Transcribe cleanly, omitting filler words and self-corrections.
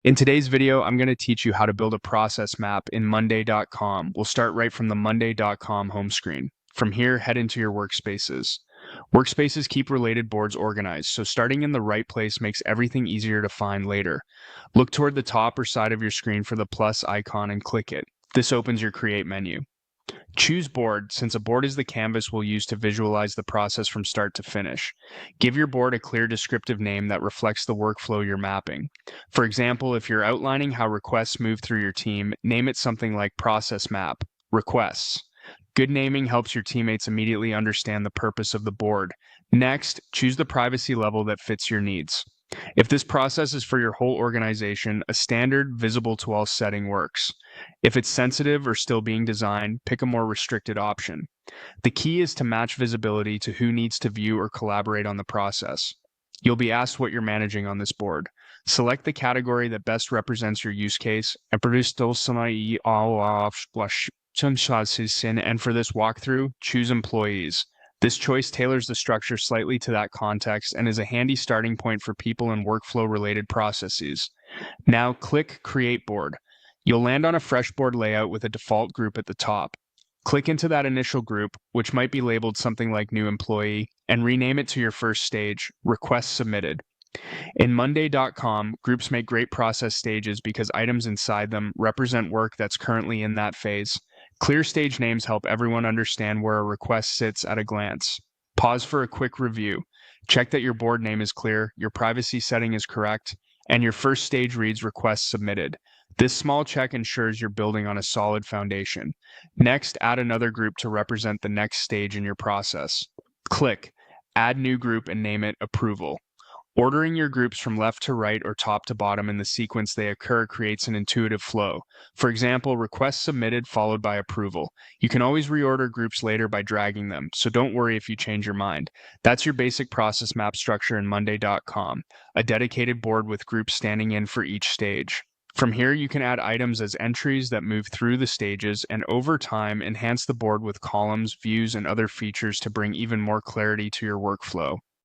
In today's video, I'm going to teach you how to build a process map in Monday.com. We'll start right from the Monday.com home screen. From here, head into your workspaces. Workspaces keep related boards organized, so starting in the right place makes everything easier to find later. Look toward the top or side of your screen for the plus icon and click it. This opens your Create menu. Choose board, since a board is the canvas we'll use to visualize the process from start to finish. Give your board a clear descriptive name that reflects the workflow you're mapping. For example, if you're outlining how requests move through your team, name it something like Process Map, Requests. Good naming helps your teammates immediately understand the purpose of the board. Next, choose the privacy level that fits your needs. If this process is for your whole organization, a standard, visible to all setting works. If it's sensitive or still being designed, pick a more restricted option. The key is to match visibility to who needs to view or collaborate on the process. You'll be asked what you're managing on this board. Select the category that best represents your use case and for this walkthrough, choose employees. This choice tailors the structure slightly to that context and is a handy starting point for people in workflow-related processes. Now click Create Board. You'll land on a fresh board layout with a default group at the top. Click into that initial group, which might be labeled something like New Employee, and rename it to your first stage, Request Submitted. In Monday.com, groups make great process stages because items inside them represent work that's currently in that phase. Clear stage names help everyone understand where a request sits at a glance. Pause for a quick review. Check that your board name is clear, your privacy setting is correct, and your first stage reads Request Submitted. This small check ensures you're building on a solid foundation. Next, add another group to represent the next stage in your process. Click Add New Group and name it Approval. Ordering your groups from left to right or top to bottom in the sequence they occur creates an intuitive flow. For example, request submitted followed by approval. You can always reorder groups later by dragging them, so don't worry if you change your mind. That's your basic process map structure in Monday.com, a dedicated board with groups standing in for each stage. From here, you can add items as entries that move through the stages and over time enhance the board with columns, views, and other features to bring even more clarity to your workflow.